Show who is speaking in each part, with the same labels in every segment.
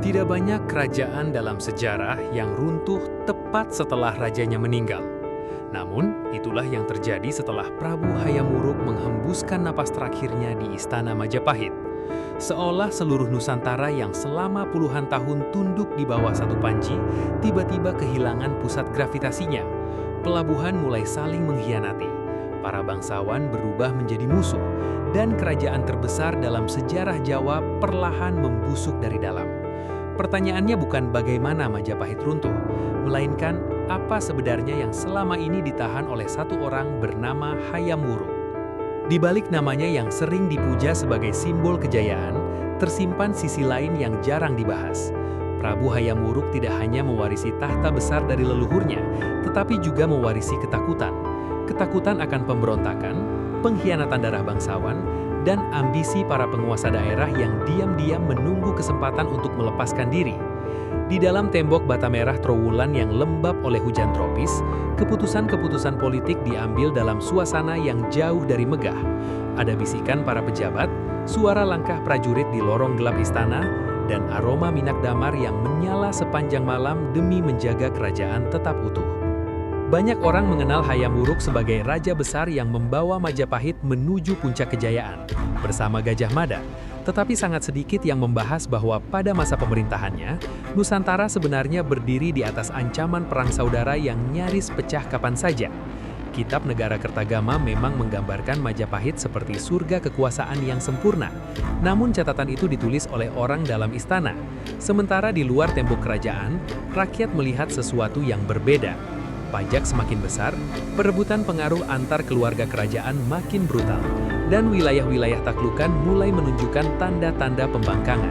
Speaker 1: Tidak banyak kerajaan dalam sejarah yang runtuh tepat setelah rajanya meninggal. Namun, itulah yang terjadi setelah Prabu Hayam Wuruk menghembuskan napas terakhirnya di Istana Majapahit. Seolah seluruh Nusantara yang selama puluhan tahun tunduk di bawah satu panji, tiba-tiba kehilangan pusat gravitasinya. Pelabuhan mulai saling mengkhianati. Para bangsawan berubah menjadi musuh, dan kerajaan terbesar dalam sejarah Jawa perlahan membusuk dari dalam. Pertanyaannya bukan bagaimana Majapahit runtuh, melainkan apa sebenarnya yang selama ini ditahan oleh satu orang bernama Hayam Wuruk. Di balik namanya yang sering dipuja sebagai simbol kejayaan, tersimpan sisi lain yang jarang dibahas. Prabu Hayam Wuruk tidak hanya mewarisi tahta besar dari leluhurnya, tetapi juga mewarisi ketakutan. Ketakutan akan pemberontakan, pengkhianatan darah bangsawan, dan ambisi para penguasa daerah yang diam-diam menunggu kesempatan untuk melepaskan diri. Di dalam tembok bata merah Trowulan yang lembab oleh hujan tropis, keputusan-keputusan politik diambil dalam suasana yang jauh dari megah. Ada bisikan para pejabat, suara langkah prajurit di lorong gelap istana, dan aroma minyak damar yang menyala sepanjang malam demi menjaga kerajaan tetap utuh. Banyak orang mengenal Hayam Wuruk sebagai raja besar yang membawa Majapahit menuju puncak kejayaan bersama Gajah Mada, tetapi sangat sedikit yang membahas bahwa pada masa pemerintahannya, Nusantara sebenarnya berdiri di atas ancaman perang saudara yang nyaris pecah kapan saja. Kitab Negara Kertagama memang menggambarkan Majapahit seperti surga kekuasaan yang sempurna, namun catatan itu ditulis oleh orang dalam istana. Sementara di luar tembok kerajaan, rakyat melihat sesuatu yang berbeda. Pajak semakin besar, perebutan pengaruh antar keluarga kerajaan makin brutal, dan wilayah-wilayah taklukan mulai menunjukkan tanda-tanda pembangkangan.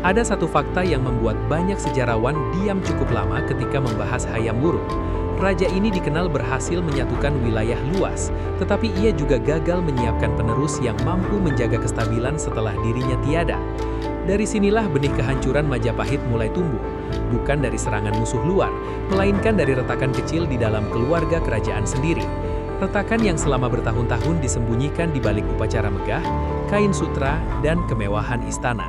Speaker 1: Ada satu fakta yang membuat banyak sejarawan diam cukup lama ketika membahas Hayam Wuruk. Raja ini dikenal berhasil menyatukan wilayah luas, tetapi ia juga gagal menyiapkan penerus yang mampu menjaga kestabilan setelah dirinya tiada. Dari sinilah benih kehancuran Majapahit mulai tumbuh, bukan dari serangan musuh luar, melainkan dari retakan kecil di dalam keluarga kerajaan sendiri. Retakan yang selama bertahun-tahun disembunyikan di balik upacara megah, kain sutra, dan kemewahan istana.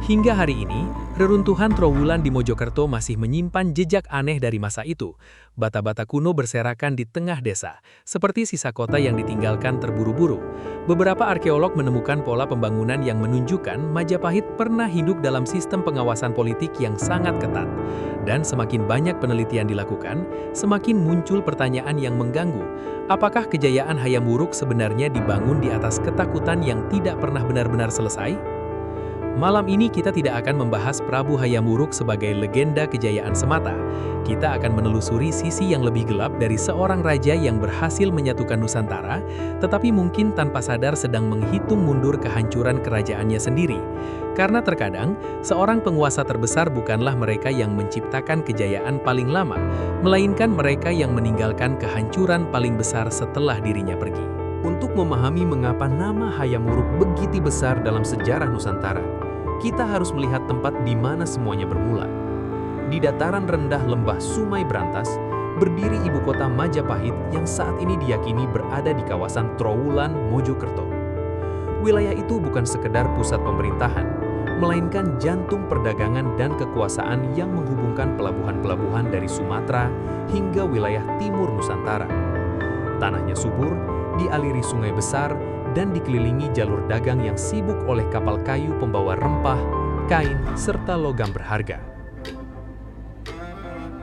Speaker 1: Hingga hari ini, reruntuhan Trowulan di Mojokerto masih menyimpan jejak aneh dari masa itu. Bata-bata kuno berserakan di tengah desa, seperti sisa kota yang ditinggalkan terburu-buru. Beberapa arkeolog menemukan pola pembangunan yang menunjukkan Majapahit pernah hidup dalam sistem pengawasan politik yang sangat ketat. Dan semakin banyak penelitian dilakukan, semakin muncul pertanyaan yang mengganggu. Apakah kejayaan Hayam Wuruk sebenarnya dibangun di atas ketakutan yang tidak pernah benar-benar selesai? Malam ini kita tidak akan membahas Prabu Hayam Wuruk sebagai legenda kejayaan semata. Kita akan menelusuri sisi yang lebih gelap dari seorang raja yang berhasil menyatukan Nusantara, tetapi mungkin tanpa sadar sedang menghitung mundur kehancuran kerajaannya sendiri. Karena terkadang, seorang penguasa terbesar bukanlah mereka yang menciptakan kejayaan paling lama, melainkan mereka yang meninggalkan kehancuran paling besar setelah dirinya pergi. Untuk memahami mengapa nama Hayam Wuruk begitu besar dalam sejarah Nusantara, kita harus melihat tempat di mana semuanya bermula. Di dataran rendah lembah Sumai Brantas, berdiri ibu kota Majapahit yang saat ini diyakini berada di kawasan Trowulan, Mojokerto. Wilayah itu bukan sekedar pusat pemerintahan, melainkan jantung perdagangan dan kekuasaan yang menghubungkan pelabuhan-pelabuhan dari Sumatera hingga wilayah timur Nusantara. Tanahnya subur, dialiri sungai besar, dan dikelilingi jalur dagang yang sibuk oleh kapal kayu pembawa rempah, kain, serta logam berharga.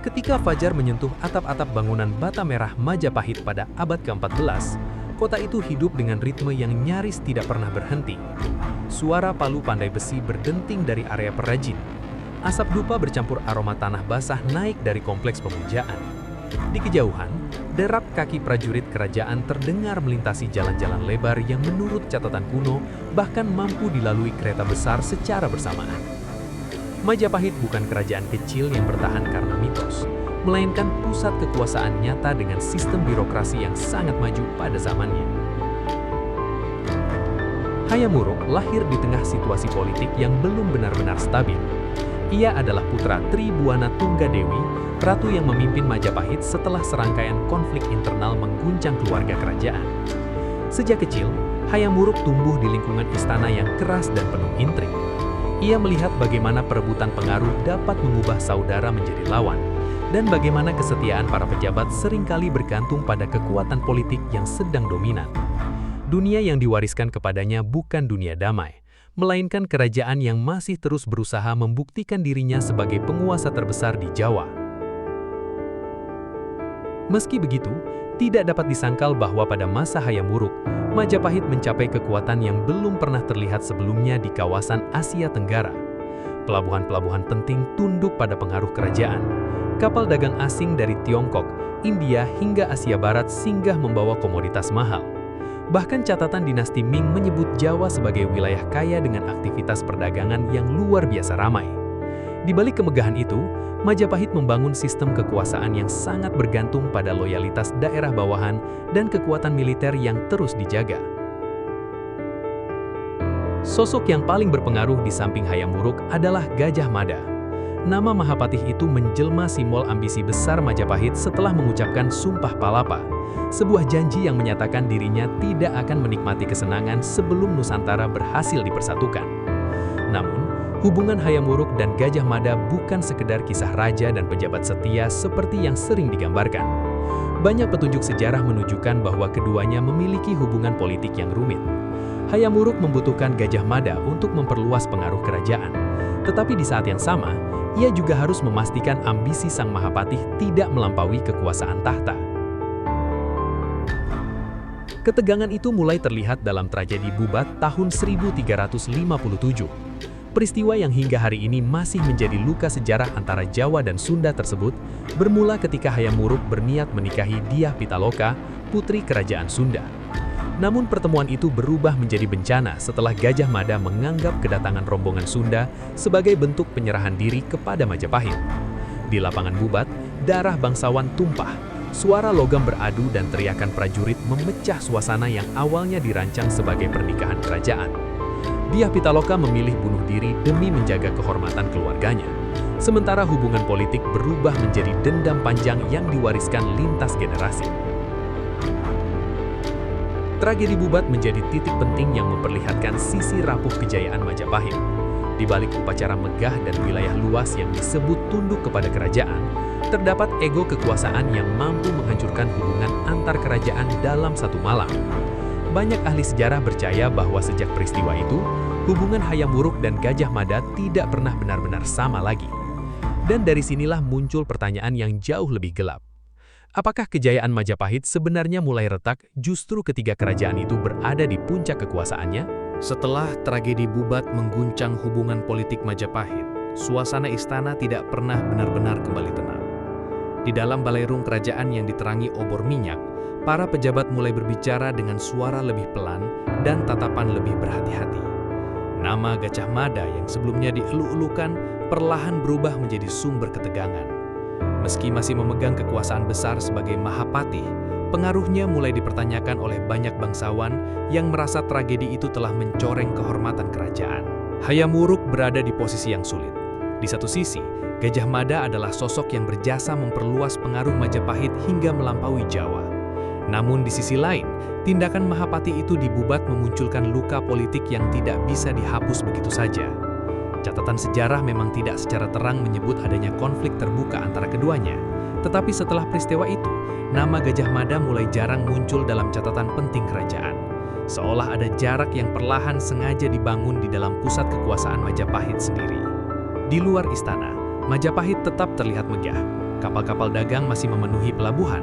Speaker 1: Ketika fajar menyentuh atap-atap bangunan bata merah Majapahit pada abad ke-14, kota itu hidup dengan ritme yang nyaris tidak pernah berhenti. Suara palu pandai besi berdenting dari area perajin. Asap dupa bercampur aroma tanah basah naik dari kompleks pemujaan. Di kejauhan, derap kaki prajurit kerajaan terdengar melintasi jalan-jalan lebar yang menurut catatan kuno bahkan mampu dilalui kereta besar secara bersamaan. Majapahit bukan kerajaan kecil yang bertahan karena mitos, melainkan pusat kekuasaan nyata dengan sistem birokrasi yang sangat maju pada zamannya. Hayam Wuruk lahir di tengah situasi politik yang belum benar-benar stabil. Ia adalah putra Tri Buana Tunggadewi, ratu yang memimpin Majapahit setelah serangkaian konflik internal mengguncang keluarga kerajaan. Sejak kecil, Hayam Wuruk tumbuh di lingkungan istana yang keras dan penuh intrik. Ia melihat bagaimana perebutan pengaruh dapat mengubah saudara menjadi lawan, dan bagaimana kesetiaan para pejabat seringkali bergantung pada kekuatan politik yang sedang dominan. Dunia yang diwariskan kepadanya bukan dunia damai, melainkan kerajaan yang masih terus berusaha membuktikan dirinya sebagai penguasa terbesar di Jawa. Meski begitu, tidak dapat disangkal bahwa pada masa Hayam Wuruk, Majapahit mencapai kekuatan yang belum pernah terlihat sebelumnya di kawasan Asia Tenggara. Pelabuhan-pelabuhan penting tunduk pada pengaruh kerajaan. Kapal dagang asing dari Tiongkok, India hingga Asia Barat singgah membawa komoditas mahal. Bahkan catatan dinasti Ming menyebut Jawa sebagai wilayah kaya dengan aktivitas perdagangan yang luar biasa ramai. Di balik kemegahan itu, Majapahit membangun sistem kekuasaan yang sangat bergantung pada loyalitas daerah bawahan dan kekuatan militer yang terus dijaga. Sosok yang paling berpengaruh di samping Hayam Wuruk adalah Gajah Mada. Nama Mahapatih itu menjelma simbol ambisi besar Majapahit setelah mengucapkan Sumpah Palapa, sebuah janji yang menyatakan dirinya tidak akan menikmati kesenangan sebelum Nusantara berhasil dipersatukan. Namun, hubungan Hayam Wuruk dan Gajah Mada bukan sekedar kisah raja dan pejabat setia seperti yang sering digambarkan. Banyak petunjuk sejarah menunjukkan bahwa keduanya memiliki hubungan politik yang rumit. Hayam Wuruk membutuhkan Gajah Mada untuk memperluas pengaruh kerajaan. Tetapi di saat yang sama, ia juga harus memastikan ambisi sang Mahapatih tidak melampaui kekuasaan tahta. Ketegangan itu mulai terlihat dalam tragedi Bubat tahun 1357. Peristiwa yang hingga hari ini masih menjadi luka sejarah antara Jawa dan Sunda tersebut bermula ketika Hayam Wuruk berniat menikahi Dyah Pitaloka, putri kerajaan Sunda. Namun pertemuan itu berubah menjadi bencana setelah Gajah Mada menganggap kedatangan rombongan Sunda sebagai bentuk penyerahan diri kepada Majapahit. Di lapangan Bubat, darah bangsawan tumpah, suara logam beradu dan teriakan prajurit memecah suasana yang awalnya dirancang sebagai pernikahan kerajaan. Dyah Pitaloka memilih bunuh diri demi menjaga kehormatan keluarganya. Sementara hubungan politik berubah menjadi dendam panjang yang diwariskan lintas generasi. Tragedi Bubat menjadi titik penting yang memperlihatkan sisi rapuh kejayaan Majapahit. Di balik upacara megah dan wilayah luas yang disebut tunduk kepada kerajaan, terdapat ego kekuasaan yang mampu menghancurkan hubungan antar kerajaan dalam satu malam. Banyak ahli sejarah percaya bahwa sejak peristiwa itu, hubungan Hayam Wuruk dan Gajah Mada tidak pernah benar-benar sama lagi. Dan dari sinilah muncul pertanyaan yang jauh lebih gelap. Apakah kejayaan Majapahit sebenarnya mulai retak justru ketika kerajaan itu berada di puncak kekuasaannya? Setelah tragedi Bubat mengguncang hubungan politik Majapahit, suasana istana tidak pernah benar-benar kembali tenang. Di dalam balairung kerajaan yang diterangi obor minyak, para pejabat mulai berbicara dengan suara lebih pelan dan tatapan lebih berhati-hati. Nama Gajah Mada yang sebelumnya dielu-elukan perlahan berubah menjadi sumber ketegangan. Meski masih memegang kekuasaan besar sebagai Mahapatih, pengaruhnya mulai dipertanyakan oleh banyak bangsawan yang merasa tragedi itu telah mencoreng kehormatan kerajaan. Hayam Wuruk berada di posisi yang sulit. Di satu sisi, Gajah Mada adalah sosok yang berjasa memperluas pengaruh Majapahit hingga melampaui Jawa. Namun di sisi lain, tindakan Mahapatih itu di Bubat memunculkan luka politik yang tidak bisa dihapus begitu saja. Catatan sejarah memang tidak secara terang menyebut adanya konflik terbuka antara keduanya. Tetapi setelah peristiwa itu, nama Gajah Mada mulai jarang muncul dalam catatan penting kerajaan. Seolah ada jarak yang perlahan sengaja dibangun di dalam pusat kekuasaan Majapahit sendiri. Di luar istana, Majapahit tetap terlihat megah. Kapal-kapal dagang masih memenuhi pelabuhan.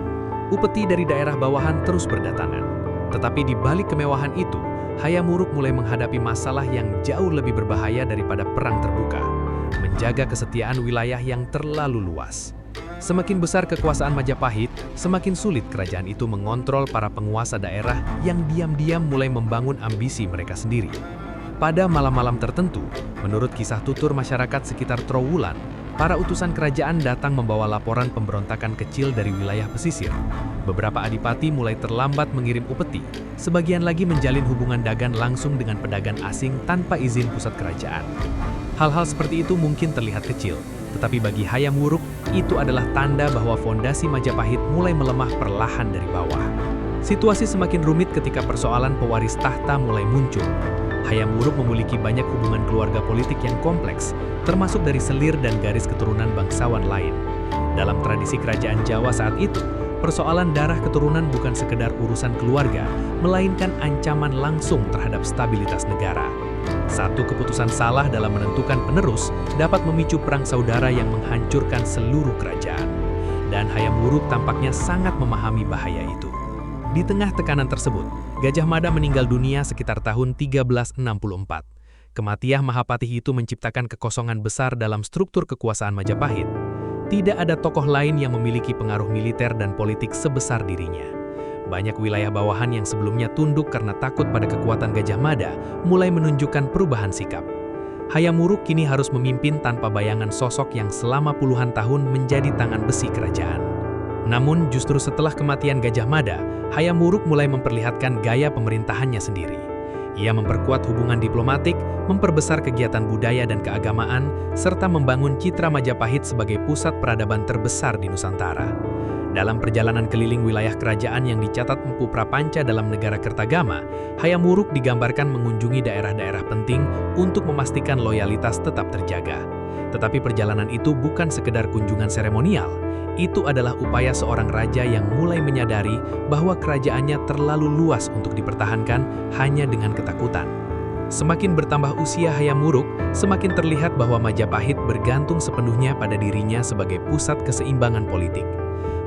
Speaker 1: Upeti dari daerah bawahan terus berdatangan. Tetapi di balik kemewahan itu, Hayam Wuruk mulai menghadapi masalah yang jauh lebih berbahaya daripada perang terbuka, menjaga kesetiaan wilayah yang terlalu luas. Semakin besar kekuasaan Majapahit, semakin sulit kerajaan itu mengontrol para penguasa daerah yang diam-diam mulai membangun ambisi mereka sendiri. Pada malam-malam tertentu, menurut kisah tutur masyarakat sekitar Trowulan, para utusan kerajaan datang membawa laporan pemberontakan kecil dari wilayah pesisir. Beberapa adipati mulai terlambat mengirim upeti, sebagian lagi menjalin hubungan dagang langsung dengan pedagang asing tanpa izin pusat kerajaan. Hal-hal seperti itu mungkin terlihat kecil, tetapi bagi Hayam Wuruk, itu adalah tanda bahwa fondasi Majapahit mulai melemah perlahan dari bawah. Situasi semakin rumit ketika persoalan pewaris tahta mulai muncul. Hayam Wuruk memiliki banyak hubungan keluarga politik yang kompleks, termasuk dari selir dan garis keturunan bangsawan lain. Dalam tradisi kerajaan Jawa saat itu, persoalan darah keturunan bukan sekedar urusan keluarga, melainkan ancaman langsung terhadap stabilitas negara. Satu keputusan salah dalam menentukan penerus dapat memicu perang saudara yang menghancurkan seluruh kerajaan. Dan Hayam Wuruk tampaknya sangat memahami bahaya itu. Di tengah tekanan tersebut, Gajah Mada meninggal dunia sekitar tahun 1364. Kematian Mahapatih itu menciptakan kekosongan besar dalam struktur kekuasaan Majapahit. Tidak ada tokoh lain yang memiliki pengaruh militer dan politik sebesar dirinya. Banyak wilayah bawahan yang sebelumnya tunduk karena takut pada kekuatan Gajah Mada mulai menunjukkan perubahan sikap. Hayam Wuruk kini harus memimpin tanpa bayangan sosok yang selama puluhan tahun menjadi tangan besi kerajaan. Namun justru setelah kematian Gajah Mada, Hayam Wuruk mulai memperlihatkan gaya pemerintahannya sendiri. Ia memperkuat hubungan diplomatik, memperbesar kegiatan budaya dan keagamaan, serta membangun citra Majapahit sebagai pusat peradaban terbesar di Nusantara. Dalam perjalanan keliling wilayah kerajaan yang dicatat Empu Prapanca dalam negara Kertagama, Hayam Wuruk digambarkan mengunjungi daerah-daerah penting untuk memastikan loyalitas tetap terjaga. Tetapi perjalanan itu bukan sekedar kunjungan seremonial. Itu adalah upaya seorang raja yang mulai menyadari bahwa kerajaannya terlalu luas untuk dipertahankan hanya dengan ketakutan. Semakin bertambah usia Hayam Wuruk, semakin terlihat bahwa Majapahit bergantung sepenuhnya pada dirinya sebagai pusat keseimbangan politik.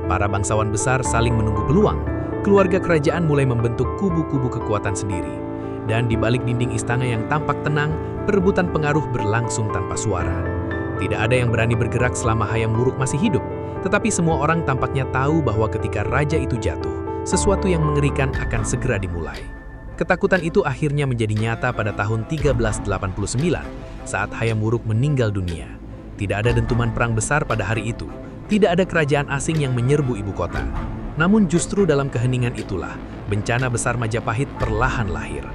Speaker 1: Para bangsawan besar saling menunggu peluang. Keluarga kerajaan mulai membentuk kubu-kubu kekuatan sendiri. Dan di balik dinding istana yang tampak tenang, perebutan pengaruh berlangsung tanpa suara. Tidak ada yang berani bergerak selama Hayam Wuruk masih hidup. Tetapi semua orang tampaknya tahu bahwa ketika raja itu jatuh, sesuatu yang mengerikan akan segera dimulai. Ketakutan itu akhirnya menjadi nyata pada tahun 1389 saat Hayam Wuruk meninggal dunia. Tidak ada dentuman perang besar pada hari itu. Tidak ada kerajaan asing yang menyerbu ibu kota. Namun justru dalam keheningan itulah, bencana besar Majapahit perlahan lahir.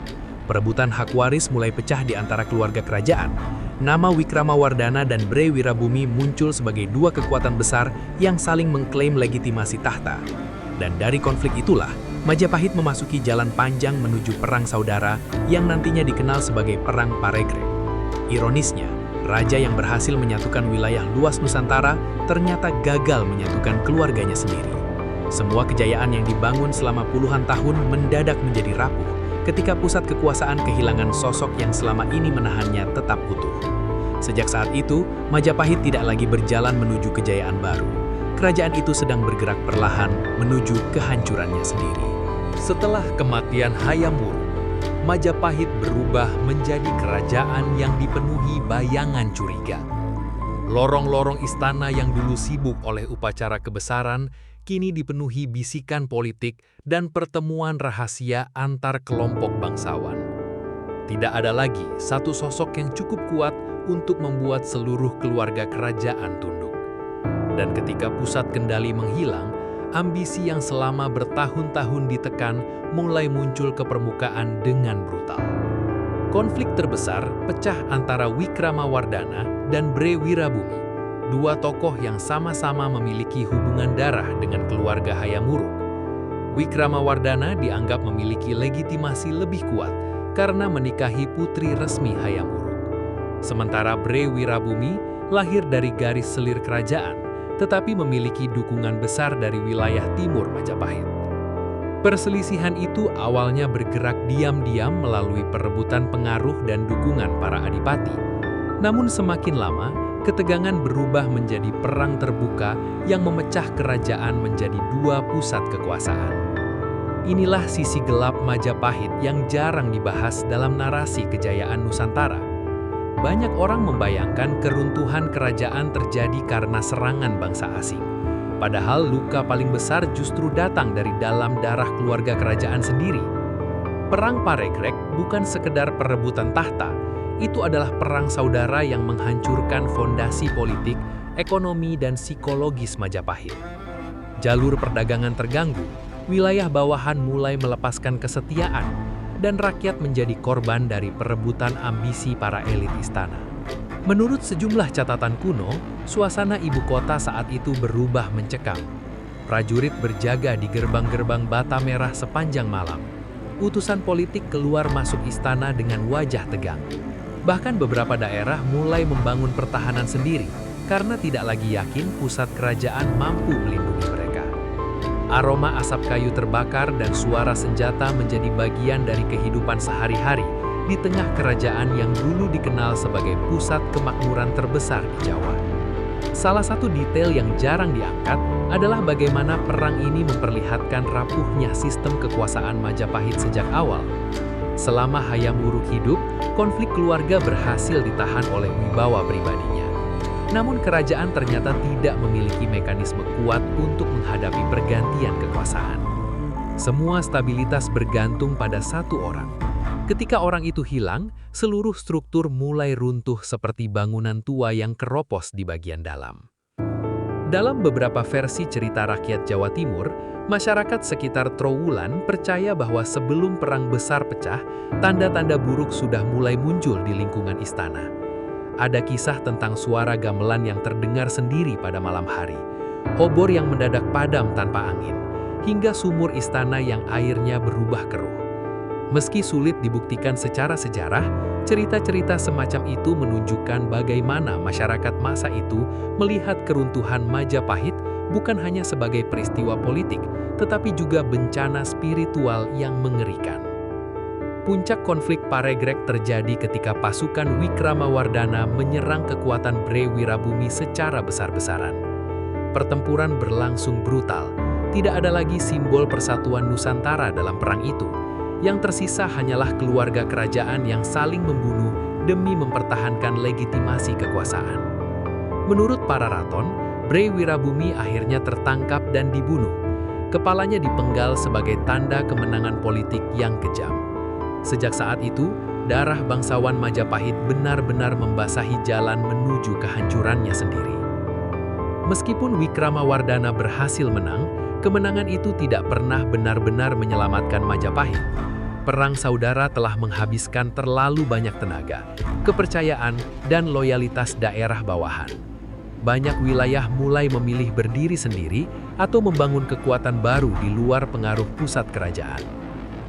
Speaker 1: Perebutan hak waris mulai pecah di antara keluarga kerajaan. Nama Wikramawardhana dan Bre Wirabumi muncul sebagai dua kekuatan besar yang saling mengklaim legitimasi tahta. Dan dari konflik itulah, Majapahit memasuki jalan panjang menuju perang saudara yang nantinya dikenal sebagai Perang Paregreg. Ironisnya, raja yang berhasil menyatukan wilayah luas Nusantara ternyata gagal menyatukan keluarganya sendiri. Semua kejayaan yang dibangun selama puluhan tahun mendadak menjadi rapuh ketika pusat kekuasaan kehilangan sosok yang selama ini menahannya tetap utuh. Sejak saat itu, Majapahit tidak lagi berjalan menuju kejayaan baru. Kerajaan itu sedang bergerak perlahan menuju kehancurannya sendiri. Setelah kematian Hayam Wuruk, Majapahit berubah menjadi kerajaan yang dipenuhi bayangan curiga. Lorong-lorong istana yang dulu sibuk oleh upacara kebesaran kini dipenuhi bisikan politik dan pertemuan rahasia antar kelompok bangsawan. Tidak ada lagi satu sosok yang cukup kuat untuk membuat seluruh keluarga kerajaan tunduk. Dan ketika pusat kendali menghilang, ambisi yang selama bertahun-tahun ditekan mulai muncul ke permukaan dengan brutal. Konflik terbesar pecah antara Wikramawardhana dan Bre Wirabumi, dua tokoh yang sama-sama memiliki hubungan darah dengan keluarga Hayam Wuruk. Wikramawardhana dianggap memiliki legitimasi lebih kuat karena menikahi putri resmi Hayam Wuruk. Sementara Bre Wirabumi lahir dari garis selir kerajaan, tetapi memiliki dukungan besar dari wilayah timur Majapahit. Perselisihan itu awalnya bergerak diam-diam melalui perebutan pengaruh dan dukungan para adipati. Namun semakin lama, ketegangan berubah menjadi perang terbuka yang memecah kerajaan menjadi dua pusat kekuasaan. Inilah sisi gelap Majapahit yang jarang dibahas dalam narasi kejayaan Nusantara. Banyak orang membayangkan keruntuhan kerajaan terjadi karena serangan bangsa asing. Padahal luka paling besar justru datang dari dalam darah keluarga kerajaan sendiri. Perang Paregreg bukan sekedar perebutan tahta, itu adalah perang saudara yang menghancurkan fondasi politik, ekonomi, dan psikologis Majapahit. Jalur perdagangan terganggu, wilayah bawahan mulai melepaskan kesetiaan, dan rakyat menjadi korban dari perebutan ambisi para elit istana. Menurut sejumlah catatan kuno, suasana ibu kota saat itu berubah mencekam. Prajurit berjaga di gerbang-gerbang bata merah sepanjang malam. utusan politik keluar masuk istana dengan wajah tegang. Bahkan beberapa daerah mulai membangun pertahanan sendiri karena tidak lagi yakin pusat kerajaan mampu melindungi mereka. Aroma asap kayu terbakar dan suara senjata menjadi bagian dari kehidupan sehari-hari di tengah kerajaan yang dulu dikenal sebagai pusat kemakmuran terbesar di Jawa. Salah satu detail yang jarang diangkat adalah bagaimana perang ini memperlihatkan rapuhnya sistem kekuasaan Majapahit sejak awal. Selama Hayam Wuruk hidup, konflik keluarga berhasil ditahan oleh wibawa pribadinya. Namun kerajaan ternyata tidak memiliki mekanisme kuat untuk menghadapi pergantian kekuasaan. Semua stabilitas bergantung pada satu orang. Ketika orang itu hilang, seluruh struktur mulai runtuh seperti bangunan tua yang keropos di bagian dalam. Dalam beberapa versi cerita rakyat Jawa Timur, masyarakat sekitar Trowulan percaya bahwa sebelum perang besar pecah, tanda-tanda buruk sudah mulai muncul di lingkungan istana. Ada kisah tentang suara gamelan yang terdengar sendiri pada malam hari, obor yang mendadak padam tanpa angin, hingga sumur istana yang airnya berubah keruh. Meski sulit dibuktikan secara sejarah, cerita-cerita semacam itu menunjukkan bagaimana masyarakat masa itu melihat keruntuhan Majapahit bukan hanya sebagai peristiwa politik, tetapi juga bencana spiritual yang mengerikan. Puncak konflik Paregreg terjadi ketika pasukan Wikramawardhana menyerang kekuatan Bre Wirabumi secara besar-besaran. Pertempuran berlangsung brutal, tidak ada lagi simbol persatuan Nusantara dalam perang itu. Yang tersisa hanyalah keluarga kerajaan yang saling membunuh demi mempertahankan legitimasi kekuasaan. Menurut para raton, Bre Wirabumi akhirnya tertangkap dan dibunuh. Kepalanya dipenggal sebagai tanda kemenangan politik yang kejam. Sejak saat itu, darah bangsawan Majapahit benar-benar membasahi jalan menuju kehancurannya sendiri. Meskipun Wikramawardhana berhasil menang, kemenangan itu tidak pernah benar-benar menyelamatkan Majapahit. Perang saudara telah menghabiskan terlalu banyak tenaga, kepercayaan, dan loyalitas daerah bawahan. Banyak wilayah mulai memilih berdiri sendiri atau membangun kekuatan baru di luar pengaruh pusat kerajaan.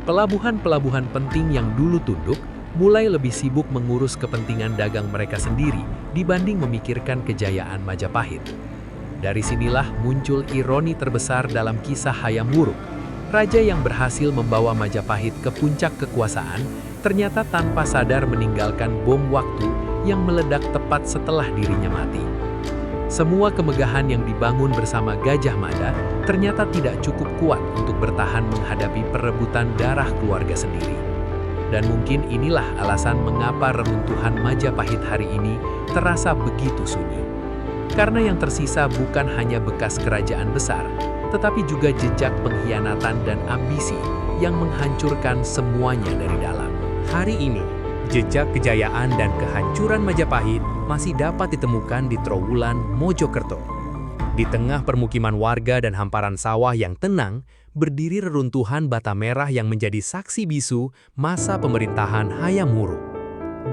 Speaker 1: Pelabuhan-pelabuhan penting yang dulu tunduk mulai lebih sibuk mengurus kepentingan dagang mereka sendiri dibanding memikirkan kejayaan Majapahit. Dari sinilah muncul ironi terbesar dalam kisah Hayam Wuruk. Raja yang berhasil membawa Majapahit ke puncak kekuasaan ternyata tanpa sadar meninggalkan bom waktu yang meledak tepat setelah dirinya mati. Semua kemegahan yang dibangun bersama Gajah Mada ternyata tidak cukup kuat untuk bertahan menghadapi perebutan darah keluarga sendiri. Dan mungkin inilah alasan mengapa reruntuhan Majapahit hari ini terasa begitu sunyi. Karena yang tersisa bukan hanya bekas kerajaan besar, tetapi juga jejak pengkhianatan dan ambisi yang menghancurkan semuanya dari dalam. Hari ini, jejak kejayaan dan kehancuran Majapahit masih dapat ditemukan di Trowulan, Mojokerto. Di tengah permukiman warga dan hamparan sawah yang tenang, berdiri reruntuhan bata merah yang menjadi saksi bisu masa pemerintahan Hayam Wuruk.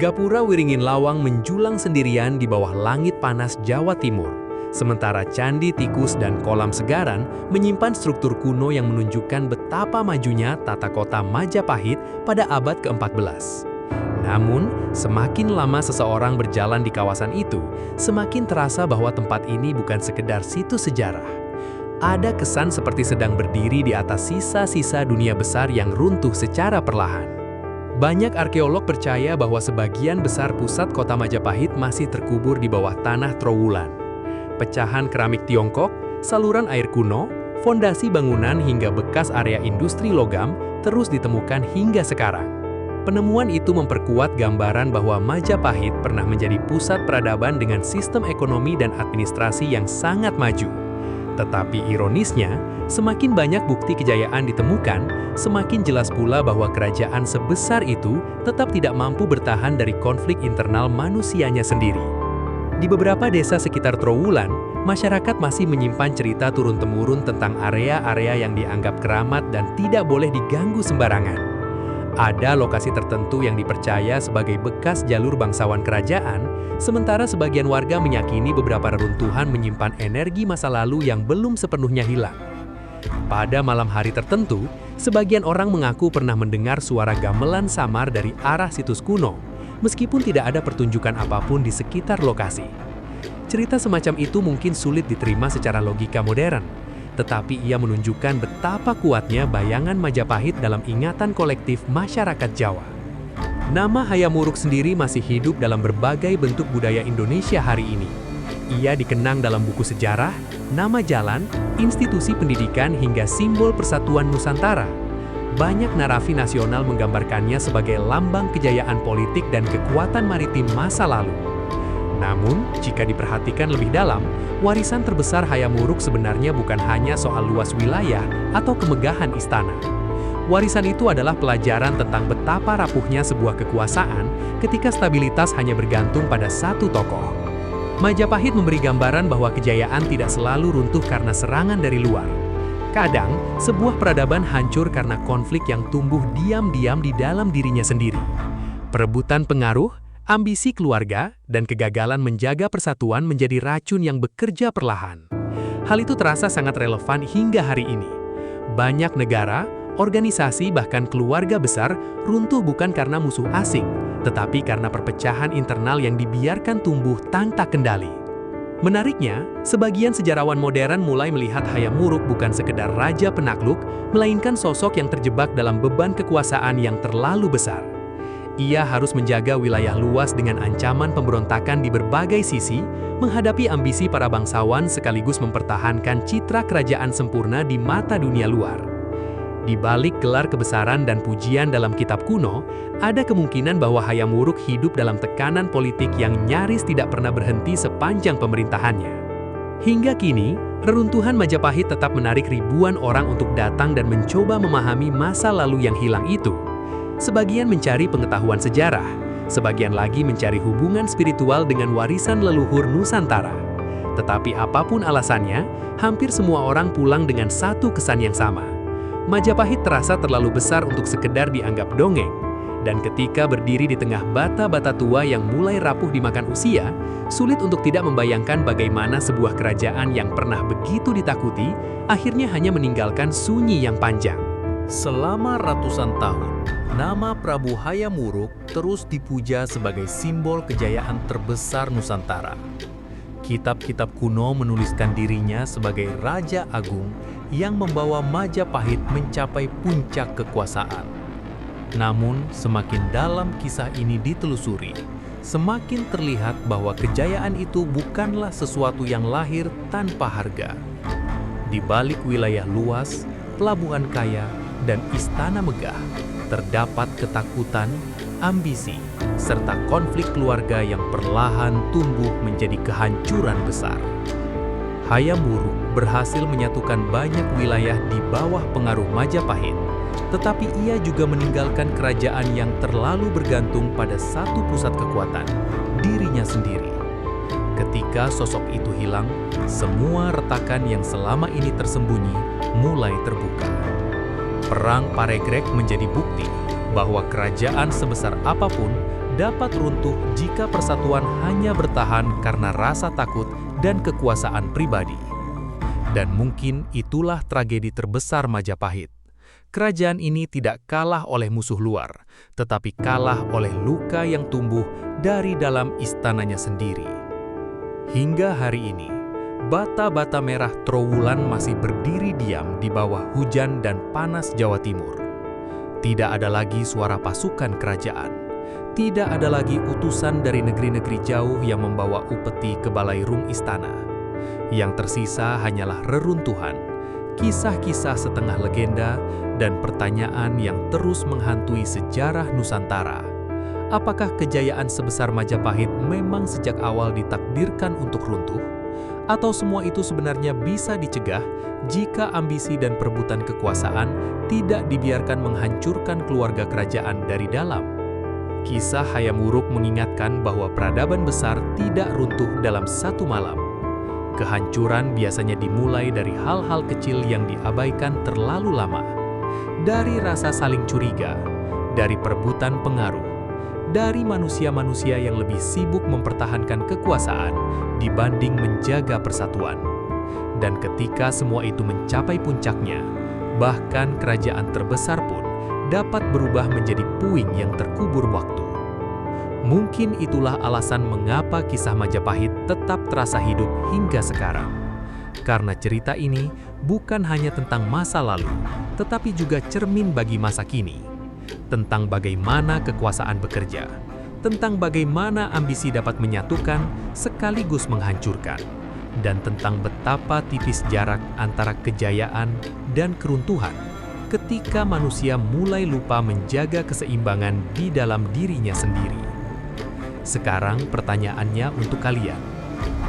Speaker 1: Gapura Wiringin Lawang menjulang sendirian di bawah langit panas Jawa Timur. Sementara Candi Tikus dan Kolam Segaran menyimpan struktur kuno yang menunjukkan betapa majunya tata kota Majapahit pada abad ke-14. Namun, semakin lama seseorang berjalan di kawasan itu, semakin terasa bahwa tempat ini bukan sekedar situs sejarah. Ada kesan seperti sedang berdiri di atas sisa-sisa dunia besar yang runtuh secara perlahan. Banyak arkeolog percaya bahwa sebagian besar pusat kota Majapahit masih terkubur di bawah tanah Trowulan. Pecahan keramik Tiongkok, saluran air kuno, fondasi bangunan hingga bekas area industri logam terus ditemukan hingga sekarang. Penemuan itu memperkuat gambaran bahwa Majapahit pernah menjadi pusat peradaban dengan sistem ekonomi dan administrasi yang sangat maju. Tetapi ironisnya, semakin banyak bukti kejayaan ditemukan, semakin jelas pula bahwa kerajaan sebesar itu tetap tidak mampu bertahan dari konflik internal manusianya sendiri. Di beberapa desa sekitar Trowulan, masyarakat masih menyimpan cerita turun-temurun tentang area-area yang dianggap keramat dan tidak boleh diganggu sembarangan. Ada lokasi tertentu yang dipercaya sebagai bekas jalur bangsawan kerajaan, sementara sebagian warga meyakini beberapa reruntuhan menyimpan energi masa lalu yang belum sepenuhnya hilang. Pada malam hari tertentu, sebagian orang mengaku pernah mendengar suara gamelan samar dari arah situs kuno, meskipun tidak ada pertunjukan apapun di sekitar lokasi. Cerita semacam itu mungkin sulit diterima secara logika modern, tetapi ia menunjukkan betapa kuatnya bayangan Majapahit dalam ingatan kolektif masyarakat Jawa. Nama Hayam Wuruk sendiri masih hidup dalam berbagai bentuk budaya Indonesia hari ini. Ia dikenang dalam buku sejarah, nama jalan, institusi pendidikan hingga simbol persatuan Nusantara. Banyak narasi nasional menggambarkannya sebagai lambang kejayaan politik dan kekuatan maritim masa lalu. Namun, jika diperhatikan lebih dalam, warisan terbesar Hayam Wuruk sebenarnya bukan hanya soal luas wilayah atau kemegahan istana. Warisan itu adalah pelajaran tentang betapa rapuhnya sebuah kekuasaan ketika stabilitas hanya bergantung pada satu tokoh. Majapahit memberi gambaran bahwa kejayaan tidak selalu runtuh karena serangan dari luar. Kadang, sebuah peradaban hancur karena konflik yang tumbuh diam-diam di dalam dirinya sendiri. Perebutan pengaruh, ambisi keluarga, dan kegagalan menjaga persatuan menjadi racun yang bekerja perlahan. Hal itu terasa sangat relevan hingga hari ini. Banyak negara, organisasi bahkan keluarga besar runtuh bukan karena musuh asing, tetapi karena perpecahan internal yang dibiarkan tumbuh tanpa kendali. Menariknya, sebagian sejarawan modern mulai melihat Hayam Wuruk bukan sekedar raja penakluk, melainkan sosok yang terjebak dalam beban kekuasaan yang terlalu besar. Ia harus menjaga wilayah luas dengan ancaman pemberontakan di berbagai sisi, menghadapi ambisi para bangsawan sekaligus mempertahankan citra kerajaan sempurna di mata dunia luar. Di balik gelar kebesaran dan pujian dalam kitab kuno, ada kemungkinan bahwa Hayam Wuruk hidup dalam tekanan politik yang nyaris tidak pernah berhenti sepanjang pemerintahannya. Hingga kini, reruntuhan Majapahit tetap menarik ribuan orang untuk datang dan mencoba memahami masa lalu yang hilang itu. Sebagian mencari pengetahuan sejarah, sebagian lagi mencari hubungan spiritual dengan warisan leluhur Nusantara. Tetapi apapun alasannya, hampir semua orang pulang dengan satu kesan yang sama. Majapahit terasa terlalu besar untuk sekedar dianggap dongeng, dan ketika berdiri di tengah bata-bata tua yang mulai rapuh dimakan usia, sulit untuk tidak membayangkan bagaimana sebuah kerajaan yang pernah begitu ditakuti, akhirnya hanya meninggalkan sunyi yang panjang.
Speaker 2: Selama ratusan tahun, nama Prabu Hayam Wuruk terus dipuja sebagai simbol kejayaan terbesar Nusantara. Kitab-kitab kuno menuliskan dirinya sebagai Raja Agung yang membawa Majapahit mencapai puncak kekuasaan. Namun, semakin dalam kisah ini ditelusuri, semakin terlihat bahwa kejayaan itu bukanlah sesuatu yang lahir tanpa harga. Di balik wilayah luas, pelabuhan kaya, dan istana megah, terdapat ketakutan, ambisi, serta konflik keluarga yang perlahan tumbuh menjadi kehancuran besar. Hayam Wuruk berhasil menyatukan banyak wilayah di bawah pengaruh Majapahit, tetapi ia juga meninggalkan kerajaan yang terlalu bergantung pada satu pusat kekuatan, dirinya sendiri. Ketika sosok itu hilang, semua retakan yang selama ini tersembunyi mulai terbuka. Perang Paregreg menjadi bukti bahwa kerajaan sebesar apapun dapat runtuh jika persatuan hanya bertahan karena rasa takut dan kekuasaan pribadi. Dan mungkin itulah tragedi terbesar Majapahit. Kerajaan ini tidak kalah oleh musuh luar, tetapi kalah oleh luka yang tumbuh dari dalam istananya sendiri. Hingga hari ini, bata-bata merah Trowulan masih berdiri diam di bawah hujan dan panas Jawa Timur. Tidak ada lagi suara pasukan kerajaan. Tidak ada lagi utusan dari negeri-negeri jauh yang membawa upeti ke balairung istana. Yang tersisa hanyalah reruntuhan, kisah-kisah setengah legenda, dan pertanyaan yang terus menghantui sejarah Nusantara. Apakah kejayaan sebesar Majapahit memang sejak awal ditakdirkan untuk runtuh? Atau semua itu sebenarnya bisa dicegah jika ambisi dan perebutan kekuasaan tidak dibiarkan menghancurkan keluarga kerajaan dari dalam? Kisah Hayam Wuruk mengingatkan bahwa peradaban besar tidak runtuh dalam satu malam. Kehancuran biasanya dimulai dari hal-hal kecil yang diabaikan terlalu lama. Dari rasa saling curiga, dari perebutan pengaruh, dari manusia-manusia yang lebih sibuk mempertahankan kekuasaan dibanding menjaga persatuan. Dan ketika semua itu mencapai puncaknya, bahkan kerajaan terbesar pun dapat berubah menjadi puing yang terkubur waktu. Mungkin itulah alasan mengapa kisah Majapahit tetap terasa hidup hingga sekarang. Karena cerita ini bukan hanya tentang masa lalu, tetapi juga cermin bagi masa kini. Tentang bagaimana kekuasaan bekerja, tentang bagaimana ambisi dapat menyatukan sekaligus menghancurkan, dan tentang betapa tipis jarak antara kejayaan dan keruntuhan ketika manusia mulai lupa menjaga keseimbangan di dalam dirinya sendiri. Sekarang pertanyaannya untuk kalian.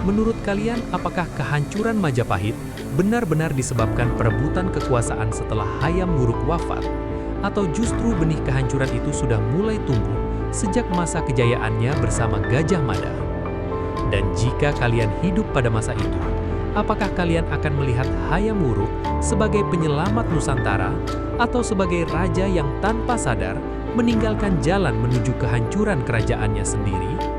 Speaker 2: Menurut kalian, apakah kehancuran Majapahit benar-benar disebabkan perebutan kekuasaan setelah Hayam Wuruk wafat? Atau justru benih kehancuran itu sudah mulai tumbuh sejak masa kejayaannya bersama Gajah Mada? Dan jika kalian hidup pada masa itu, apakah kalian akan melihat Hayam Wuruk sebagai penyelamat Nusantara atau sebagai raja yang tanpa sadar meninggalkan jalan menuju kehancuran kerajaannya sendiri?